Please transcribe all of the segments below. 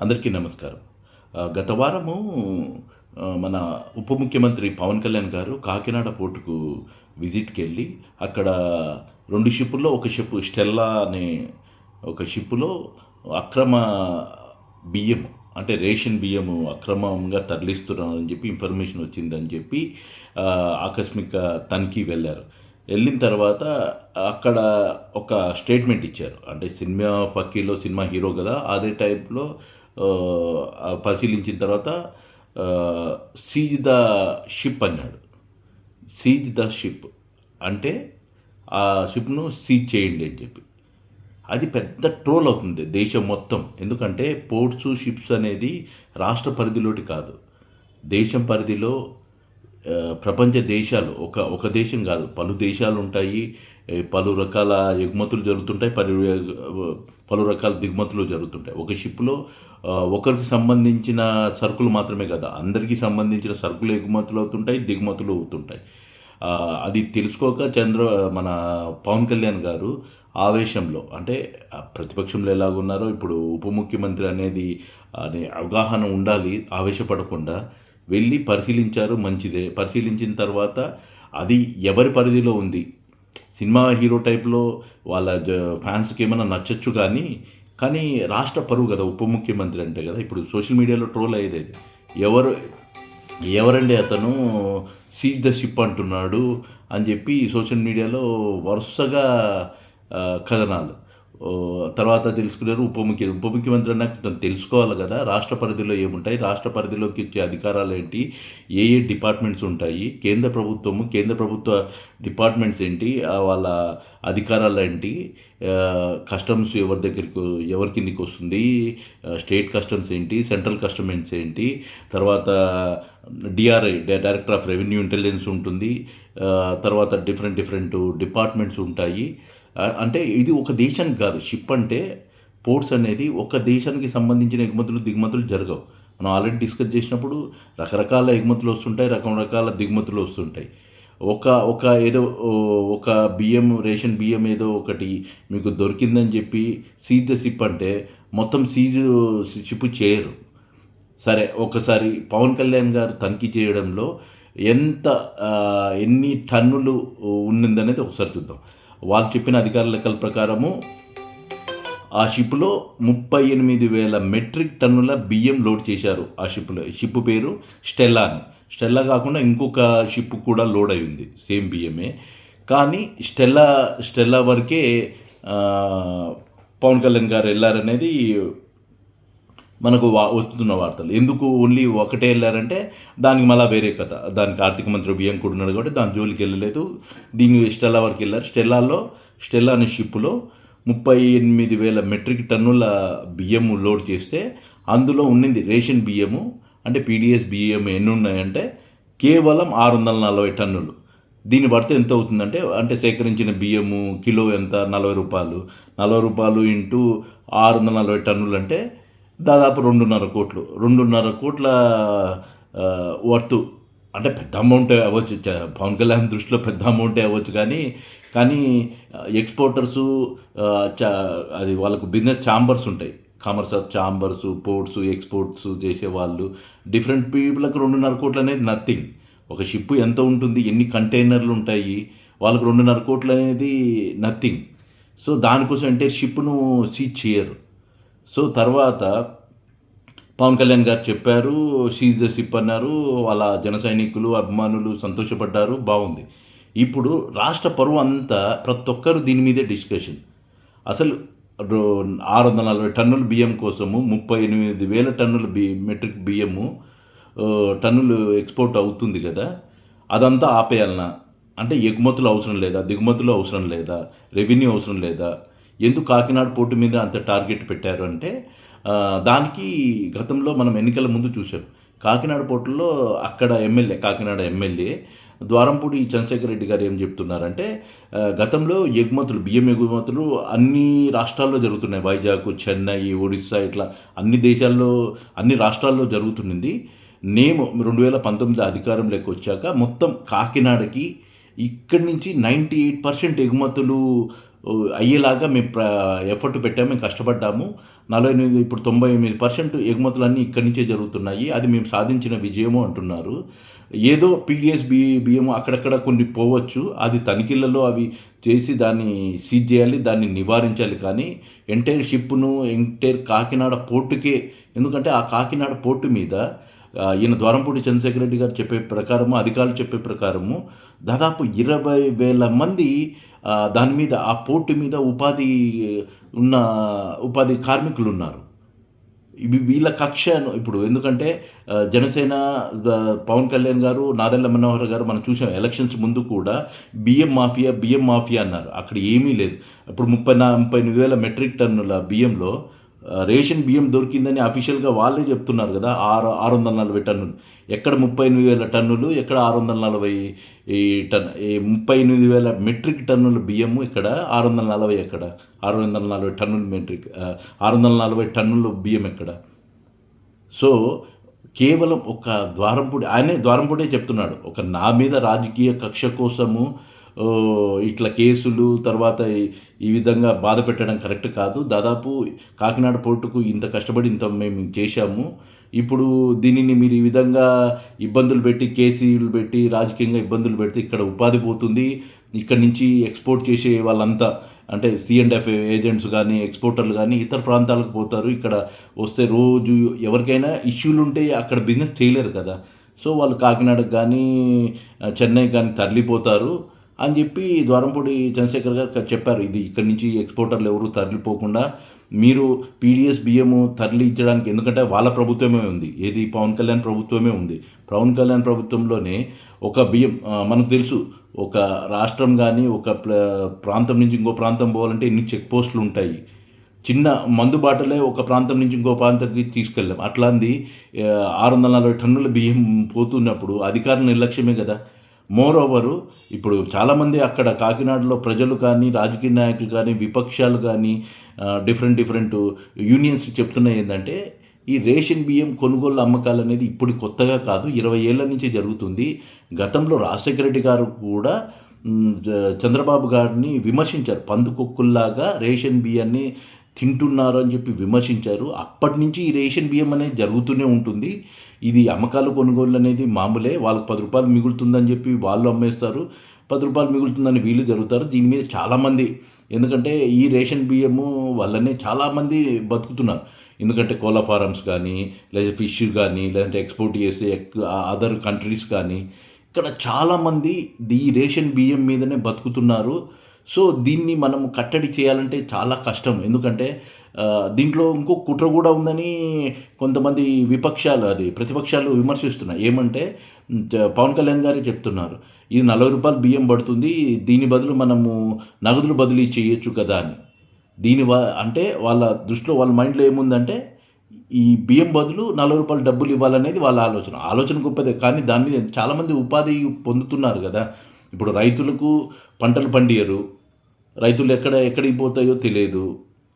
అందరికీ నమస్కారం. గత వారము మన ఉప ముఖ్యమంత్రి పవన్ కళ్యాణ్ గారు కాకినాడ పోర్టుకు విజిట్‌కెళ్ళి అక్కడ 2 షిప్పుల్లో ఒక షిప్ 'స్టెల్లా' అనే ఒక షిప్పులో అక్రమ బియ్యం అంటే రేషన్ బియ్యము అక్రమంగా తరలిస్తున్నారని చెప్పి ఇన్ఫర్మేషన్ వచ్చిందని చెప్పి ఆకస్మిక తనిఖీ వెళ్లారు. వెళ్ళిన తర్వాత అక్కడ ఒక స్టేట్మెంట్ ఇచ్చారు. అంటే సినిమా 'ఫకీర్‌లో' సినిమా హీరో గదా! అదే టైప్‌లో పరిశీలించిన తర్వాత సీజ్ ద షిప్ అన్నాడు. సీజ్ ద షిప్ అంటే ఆ షిప్‌ను సీజ్ చేయండి అని చెప్పి. అది పెద్ద ట్రోల్ అవుతుంది దేశం మొత్తం. ఎందుకంటే పోర్ట్స్, షిప్స్ అనేది రాష్ట్ర పరిధిలోటి కాదు. దేశం పరిధిలో ప్రపంచ దేశాలు ఒక దేశం కాదు, పలు దేశాలుంటాయి. పలు రకాల ఎగుమతులు జరుగుతుంటాయి. పలు రకాల దిగుమతులు జరుగుతుంటాయి. ఒక షిప్‌లో ఒకరికి సంబంధించిన సరుకులు మాత్రమే కాదు, అందరికీ సంబంధించిన సరుకులు ఎగుమతులు అవుతుంటాయి, దిగుమతులు అవుతుంటాయి. అది తెలుసుకోక మన పవన్ కళ్యాణ్ గారు ఆవేశంలో అంటే ప్రతిపక్షంలో ఎలాగున్నారో ఇప్పుడు ఉప ముఖ్యమంత్రి అనేది అనే అవగాహన ఉండాలి. ఆవేశపడకుండా వెళ్ళి పరిశీలించారు, మంచిదే. పరిశీలించిన తర్వాత అది ఎవరి పరిధిలో ఉంది. సినిమా హీరో టైప్‌లో వాళ్ళ ఫ్యాన్స్‌కి ఏమన్నా నచ్చొచ్చు కానీ రాష్ట్ర పరువు కదా! ఉప ముఖ్యమంత్రి అంటే కదా! ఇప్పుడు సోషల్ మీడియాలో ట్రోల్ అయ్యేదే. ఎవరు ఎవరండి అతను సీజ్ ద షిప్ అంటున్నాడు అని చెప్పి సోషల్ మీడియాలో వరుసగా కథనాలు. తర్వాత తెలుసుకున్నారు ఉప ముఖ్యమంత్రి అన్నాక తను తెలుసుకోవాలి కదా! రాష్ట్ర పరిధిలో ఏముంటాయి, రాష్ట్ర పరిధిలోకి ఇచ్చే అధికారాలేంటి, ఏ డిపార్ట్మెంట్స్ ఉంటాయి, కేంద్ర ప్రభుత్వ డిపార్ట్మెంట్స్ ఏంటి, వాళ్ళ అధికారాలేంటి, కస్టమ్స్ ఎవరి కిందికి వస్తుంది, స్టేట్ కస్టమ్స్ ఏంటి, సెంట్రల్ కస్టమ్స్ ఏంటి, తర్వాత DRI director of revenue intelligence ఉంటుంది. తర్వాత డిఫరెంట్ డిపార్ట్మెంట్స్ ఉంటాయి. అంటే ఇది ఒక దేశానికి కాదు. షిప్ అంటే పోర్ట్స్ అనేది ఒక దేశానికి సంబంధించిన ఎగుమతులు, దిగుమతులు జరగవు. మనం ఆల్రెడీ డిస్కస్ చేసినప్పుడు రకరకాల ఎగుమతులు వస్తుంటాయి, రకరకాల దిగుమతులు వస్తుంటాయి. ఒక ఏదో ఒక రేషన్ బియ్యం ఏదో ఒకటి మీకు దొరికిందని చెప్పి సీజ్ ద షిప్ అంటే మొత్తం షిప్ చేయరు. సరే, ఒకసారి పవన్ కళ్యాణ్ గారు తనిఖీ చేయడంలో ఎన్ని టన్నులు ఉన్నిందనేది ఒకసారి చూద్దాం. వాళ్ళు చెప్పిన అధికారుల లెక్కల ప్రకారము ఆ షిప్‌లో 38,000 మెట్రిక్ టన్నుల బియ్యం లోడ్ చేశారు. ఆ షిప్ పేరు 'స్టెల్లా' అని. 'స్టెల్లా' కాకుండా ఇంకొక షిప్ కూడా లోడ్ అయ్యింది సేమ్ బియ్యమే. కానీ స్టెల్లా వరకే పవన్ కళ్యాణ్ గారు వెళ్లారనేది మనకు వస్తున్న వార్తలు. ఎందుకు ఓన్లీ ఒకటే వెళ్ళారంటే దానికి మళ్ళా వేరే కథ. దానికి ఆర్థిక మంత్రి బియ్యం కూడా ఉన్నాడు కాబట్టి దాని జోలికి వెళ్ళలేదు. స్టెల్లా వరకు వెళ్ళారు. స్టెల్లా అనే షిప్‌లో 38,000 మెట్రిక్ టన్నుల బియ్యము లోడ్ చేస్తే అందులో ఉన్నింది రేషన్ బియ్యము అంటే పీడీఎస్ బియ్యం ఎన్ని ఉన్నాయంటే కేవలం 640 టన్నులు. దీన్ని పడితే ఎంత అవుతుందంటే అంటే సేకరించిన బియ్యము కిలో ఎంత రూ. 40. రూ. 40 ఇంటూ 640 టన్నులు అంటే దాదాపు 2.5 కోట్ల వర్త్. అంటే పెద్ద అమౌంటే అవ్వచ్చు. పవన్ కళ్యాణ్ దృష్టిలో పెద్ద అమౌంటే అవ్వచ్చు కానీ ఎక్స్‌పోర్టర్సు అది వాళ్ళకు బిజినెస్ ఛాంబర్స్ ఉంటాయి. కామర్స్ ఛాంబర్స్, పోర్ట్స్, ఎక్స్‌పోర్ట్స్ చేసేవాళ్ళు డిఫరెంట్ పీపుల్‌కి 2.5 కోట్లు అనేది నథింగ్. ఒక షిప్ ఎంత ఉంటుంది, ఎన్ని కంటైనర్లు ఉంటాయి, వాళ్ళకి 2.5 కోట్లు అనేది నథింగ్. సో దానికోసం అంటే షిప్‌ను సీజ్ చేయరు. సో తర్వాత పవన్ కళ్యాణ్ గారు చెప్పారు, సీజ్ ద షిప్ అన్నారు. వాళ్ళ జన సైనికులు, అభిమానులు సంతోషపడ్డారు, బాగుంది. ఇప్పుడు రాష్ట్ర పరువు అంతా ప్రతి ఒక్కరు దీని మీదే డిస్కషన్. అసలు 640 టన్నుల బియ్యం కోసము 38,000 టన్నుల మెట్రిక్ బియ్యము టన్నులు ఎక్స్‌పోర్ట్ అవుతుంది కదా! అదంతా ఆపేయాలనా? అంటే ఎగుమతులు అవసరం లేదా? దిగుమతులు అవసరం లేదా? రెవెన్యూ అవసరం లేదా? ఎందుకు కాకినాడ పోర్టు మీద అంత టార్గెట్ పెట్టారు అంటే దానికి గతంలో మనం ఎన్నికల ముందు చూసాం. కాకినాడ పోర్టులో అక్కడ కాకినాడ ఎమ్మెల్యే ద్వారంపూడి చంద్రశేఖర్ రెడ్డి గారు ఏం చెప్తున్నారంటే గతంలో బియ్యం ఎగుమతులు అన్ని రాష్ట్రాల్లో జరుగుతున్నాయి. వైజాగ్, చెన్నై, ఒడిస్సా ఇట్లా అన్ని రాష్ట్రాల్లో జరుగుతున్నది. 2019 అధికారంలోకి వచ్చాక మొత్తం కాకినాడకి ఇక్కడి నుంచి 98% ఎగుమతులు అయ్యేలాగా మేము ఎఫర్ట్ పెట్టాము, మేము కష్టపడ్డాము. 48 ఇప్పుడు 98% ఎగుమతులన్నీ ఇక్కడి నుంచే జరుగుతున్నాయి. అది మేము సాధించిన విజయము అంటున్నారు. ఏదో పీడిఎస్ బియ్యం అక్కడక్కడ కొన్ని పోవచ్చు. అది తనిఖీలలో అవి చేసి దాన్ని సీజ్ చేయాలి, దాన్ని నివారించాలి. కానీ ఎంటైర్ షిప్‌ను కాకినాడ పోర్టుకే, ఎందుకంటే ఆ కాకినాడ పోర్టు మీద ఈయన ద్వారంపూడి చంద్రశేఖర్ రెడ్డి గారు చెప్పే ప్రకారము, అధికారులు చెప్పే ప్రకారము దాదాపు 20,000 మంది దాని మీద, ఆ పోర్టు మీద ఉపాధి కార్మికులున్నారు. వీళ్ళ కక్షను ఇప్పుడు ఎందుకంటే జనసేన పవన్ కళ్యాణ్ గారు, నాదెళ్ల మనోహర్ గారు మనం చూసాం ఎలక్షన్స్ ముందు కూడా బియ్యం మాఫియా అన్నారు. అక్కడ ఏమీ లేదు. ఇప్పుడు 38,000 మెట్రిక్ టన్నుల బియ్యంలో రేషన్ బియ్యం దొరికిందని అఫీషియల్గా వాళ్ళే చెప్తున్నారు కదా. 640 టన్నులు ఎక్కడ, 38,000 టన్నులు ఎక్కడ, 640 38,000 మెట్రిక్ టన్నుల బియ్యము ఇక్కడ, 640 ఎక్కడ, 640 టన్నుల 640 టన్నుల బియ్యం ఎక్కడ. సో కేవలం ఒక ద్వారంపూడే చెప్తున్నాడు, ఒక నా మీద రాజకీయ కక్ష కోసము ఇట్లా కేసులు తర్వాత ఈ విధంగా బాధ పెట్టడం కరెక్ట్ కాదు. దాదాపు కాకినాడ పోర్టుకు ఇంత కష్టపడి ఇంత మేము చేశాము. ఇప్పుడు దీనిని మీరు ఈ విధంగా ఇబ్బందులు పెట్టి, కేసులు పెట్టి, రాజకీయంగా ఇబ్బందులు పెడితే ఇక్కడ ఉపాధి పోతుంది. ఇక్కడి నుంచి ఎక్స్పోర్ట్ చేసే వాళ్ళంతా అంటే C&F ఏజెంట్స్ కానీ, ఎక్స్పోర్టర్లు కానీ ఇతర ప్రాంతాలకు పోతారు. ఇక్కడ వస్తే రోజు ఎవరికైనా ఇష్యూలు ఉంటే అక్కడ బిజినెస్ చేయలేరు కదా. సో వాళ్ళు కాకినాడకు కానీ, చెన్నైకి కానీ తరలిపోతారు అని చెప్పి ద్వారంపూడి చంద్రశేఖర్ గారు చెప్పారు. ఇది ఇక్కడి నుంచి ఎక్స్పోర్టర్లు ఎవరు తరలిపోకుండా మీరు పీడిఎస్ బియ్యము తరలించడానికి, ఎందుకంటే వాళ్ళ ప్రభుత్వమే ఉంది, ఏది పవన్ కళ్యాణ్ ప్రభుత్వమే ఉంది. పవన్ కళ్యాణ్ ప్రభుత్వంలోనే ఒక బియ్యం మనకు తెలుసు, ఒక రాష్ట్రం కానీ ఒక ప్రాంతం నుంచి ఇంకో ప్రాంతం పోవాలంటే ఎన్ని చెక్ పోస్టులు ఉంటాయి. చిన్న మందు బాటలే ఒక ప్రాంతం నుంచి ఇంకో ప్రాంతానికి తీసుకెళ్ళాం. అట్లాంటి 640 టన్నుల బియ్యం పోతున్నప్పుడు అధికారుల నిర్లక్ష్యమే కదా. మోర్ ఓవరు ఇప్పుడు చాలామంది అక్కడ కాకినాడలో ప్రజలు కానీ, రాజకీయ నాయకులు కానీ, విపక్షాలు కానీ, డిఫరెంట్ యూనియన్స్ చెప్తున్నాయి ఏంటంటే, ఈ రేషన్ బియ్యం కొనుగోలు అమ్మకాలు అనేది ఇప్పుడు కొత్తగా కాదు, 20 ఏళ్ల నుంచి జరుగుతుంది. గతంలో రాజశేఖర రెడ్డి గారు కూడా చంద్రబాబు గారిని విమర్శించారు, పందుకొక్కుల్లాగా రేషన్ బియ్యాన్ని తింటున్నారు అని చెప్పి విమర్శించారు. అప్పటి నుంచి ఈ రేషన్ బియ్యం అనేది జరుగుతూనే ఉంటుంది. ఇది అమ్మకాలు కొనుగోళ్ళు అనేది మామూలే. వాళ్ళకి 10 రూపాయలు మిగులుతుందని చెప్పి వాళ్ళు అమ్మేస్తారు, 10 రూపాయలు మిగులుతుందని వీళ్ళు జరుగుతారు. దీని మీద చాలామంది, ఎందుకంటే ఈ రేషన్ బియ్యము వల్లనే చాలామంది బతుకుతున్నారు. ఎందుకంటే కోళ్ళ ఫారమ్స్ కానీ, లేదా ఫిష్ కానీ, లేదంటే ఎక్స్పోర్ట్ చేసే అదర్ కంట్రీస్ కానీ, ఇక్కడ చాలామంది ఈ రేషన్ బియ్యం మీదనే బతుకుతున్నారు. సో దీన్ని మనం కట్టడి చేయాలంటే చాలా కష్టం. ఎందుకంటే దీంట్లో ఇంకో కుట్ర కూడా ఉందని కొంతమంది ప్రతిపక్షాలు విమర్శిస్తున్నాయి. ఏమంటే పవన్ కళ్యాణ్ గారే చెప్తున్నారు, ఇది 40 రూపాయలు బియ్యం పడుతుంది, దీని బదులు మనము నగదులు బదిలీ చేయొచ్చు కదా అని. అంటే వాళ్ళ దృష్టిలో, వాళ్ళ మైండ్లో ఏముందంటే ఈ బియ్యం బదులు 40 రూపాయలు డబ్బులు ఇవ్వాలనేది వాళ్ళ ఆలోచన గొప్పదే. కానీ దాని మీద చాలామంది ఉపాధి పొందుతున్నారు కదా. ఇప్పుడు రైతులకు పంటలు పండియరు, రైతులు ఎక్కడికి పోతాయో తెలియదు,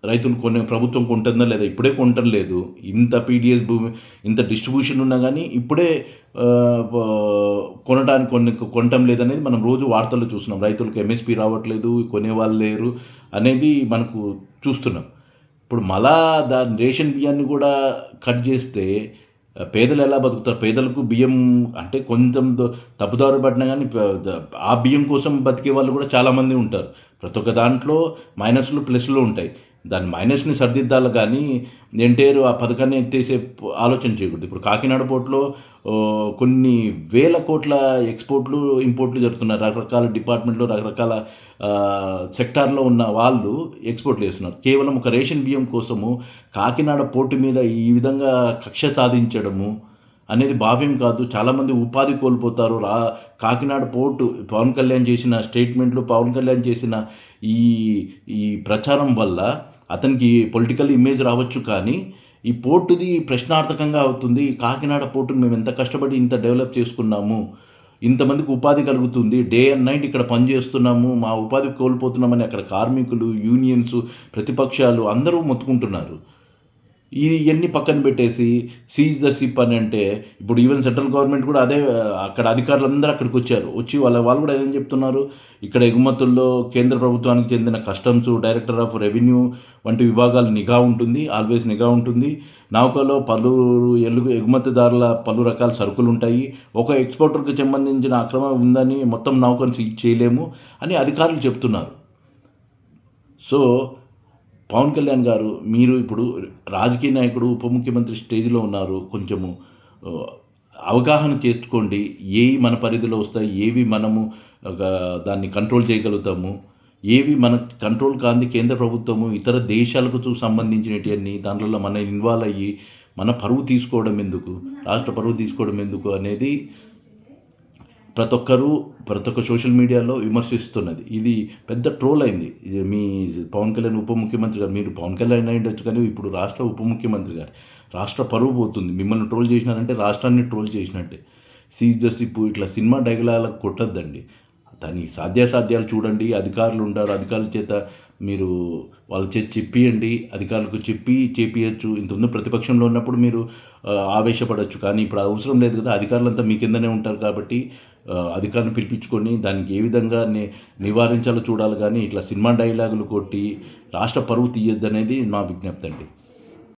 రైతులు ప్రభుత్వం కొంటుందో లేదా, ఇప్పుడే కొంటం లేదు. ఇంత పీడిఎస్ భూమి, ఇంత డిస్ట్రిబ్యూషన్ ఉన్నా కానీ ఇప్పుడే కొనటం లేదనేది మనం రోజు వార్తల్లో చూస్తున్నాం. రైతులకు MSP రావట్లేదు, కొనేవాళ్ళు లేరు అనేది మనకు చూస్తున్నాం. ఇప్పుడు మళ్ళా రేషన్ బియ్యాన్ని కూడా కట్ చేస్తే పేదలు ఎలా బతుకుతారు? పేదలకు బియ్యం అంటే కొంచెం తప్పుదారి పడినా కానీ ఆ బియ్యం కోసం బతికే వాళ్ళు కూడా చాలామంది ఉంటారు. ప్రతి ఒక్క దాంట్లో మైనస్లు ప్లస్లు ఉంటాయి. దాని మైనస్ని సరిదిద్దాలి కానీ ఎంటైర్ ఆ పథకాన్ని ఎత్తేసే ఆలోచన చేయకూడదు. ఇప్పుడు కాకినాడ పోర్టులో కొన్ని వేల కోట్ల ఎక్స్పోర్ట్లు, ఇంపోర్ట్లు జరుగుతున్నాయి. రకరకాల డిపార్ట్మెంట్లో, రకరకాల సెక్టార్లో ఉన్న వాళ్ళు ఎక్స్పోర్ట్లు చేస్తున్నారు. కేవలం ఒక రేషన్ బియ్యం కోసము కాకినాడ పోర్టు మీద ఈ విధంగా కక్ష సాధించడము అనేది భావ్యం కాదు. చాలామంది ఉపాధి కోల్పోతారు. కాకినాడ పోర్టు పవన్ కళ్యాణ్ చేసిన స్టేట్మెంట్లు, పవన్ కళ్యాణ్ చేసిన ఈ ప్రచారం వల్ల అతనికి పొలిటికల్ ఇమేజ్ రావచ్చు, కానీ ఈ పోర్టుది ప్రశ్నార్థకంగా అవుతుంది. కాకినాడ పోర్టును మేము ఎంత కష్టపడి ఇంత డెవలప్ చేసుకున్నాము, ఇంతమందికి ఉపాధి కలుగుతుంది, డే అండ్ నైట్ ఇక్కడ పనిచేస్తున్నాము, మా ఉపాధి కోల్పోతున్నామని అక్కడ కార్మికులు, యూనియన్స్, ప్రతిపక్షాలు అందరూ మొత్తుకుంటున్నారు. ఇవన్నీ పక్కన పెట్టేసి సీజ్ ద షిప్ అని అంటే, ఇప్పుడు ఈవెన్ సెంట్రల్ గవర్నమెంట్ కూడా అదే అక్కడ అధికారులందరూ అక్కడికి వచ్చారు. వచ్చి వాళ్ళు కూడా ఏం చెప్తున్నారు, ఇక్కడ ఎగుమతుల్లో కేంద్ర ప్రభుత్వానికి చెందిన కస్టమ్స్, డైరెక్టర్ ఆఫ్ రెవెన్యూ వంటి విభాగాలు నిఘా ఉంటుంది, ఆల్వేస్ నిఘా ఉంటుంది. నౌకలో ఎగుమతిదారుల పలు రకాల సరుకులు ఉంటాయి. ఒక ఎక్స్‌పోర్టర్‌కి సంబంధించిన అక్రమం ఉందని మొత్తం నౌకను సీజ్ చేయలేము అని అధికారులు చెప్తున్నారు. సో పవన్ కళ్యాణ్ గారు, మీరు ఇప్పుడు రాజకీయ నాయకుడు, ఉప ముఖ్యమంత్రి స్టేజ్‌లో ఉన్నారు. కొంచెము ఆహ్, అవగాహన చేసుకోండి. ఏవి మన పరిధిలో వస్తాయి, ఏవి మనము దాన్ని కంట్రోల్ చేయగలుగుతాము, ఏవి మన కంట్రోల్ కానిది కేంద్ర ప్రభుత్వము ఇతర దేశాలకు సంబంధించినటివన్నీ దాంట్లో మనం ఇన్వాల్వ్ అయ్యి మన పరువు తీసుకోవడం ఎందుకు, రాష్ట్ర పరువు తీసుకోవడం ఎందుకు అనేది ప్రతి ఒక్క సోషల్ మీడియాలో విమర్శిస్తున్నది. ఇది పెద్ద ట్రోల్ అయింది. ఇది మీ పవన్ కళ్యాణ్ ఉప ముఖ్యమంత్రి గారు, మీరు పవన్ కళ్యాణ్ అయి ఉండొచ్చు కానీ ఇప్పుడు రాష్ట్ర ఉప ముఖ్యమంత్రి గారు, రాష్ట్ర పరువు పోతుంది. మిమ్మల్ని ట్రోల్ చేసినారంటే రాష్ట్రాన్ని ట్రోల్ చేసినట్టే. సీజ్ ద షిప్ ఇట్లా సినిమా డైలాగులకు కొట్టొద్దండి. దానికి సాధ్యాసాధ్యాలు చూడండి. అధికారులు ఉంటారు, అధికారుల చేత మీరు వాళ్ళ చేత చెప్పియండి. అధికారులకు చెప్పి చేపియచ్చు. ఇంతకుముందు ప్రతిపక్షంలో ఉన్నప్పుడు మీరు ఆవేశపడొచ్చు, కానీ ఇప్పుడు అవసరం లేదు కదా. అధికారులంతా మీ కిందనే ఉంటారు కాబట్టి అధికారిని పిలిపించుకొని దానికి ఏ విధంగా నివారించాలో చూడాలి. కానీ ఇట్లా సినిమా డైలాగులు కొట్టి రాష్ట్ర పరువు తీయొద్దనేది నా విజ్ఞప్తి అండి.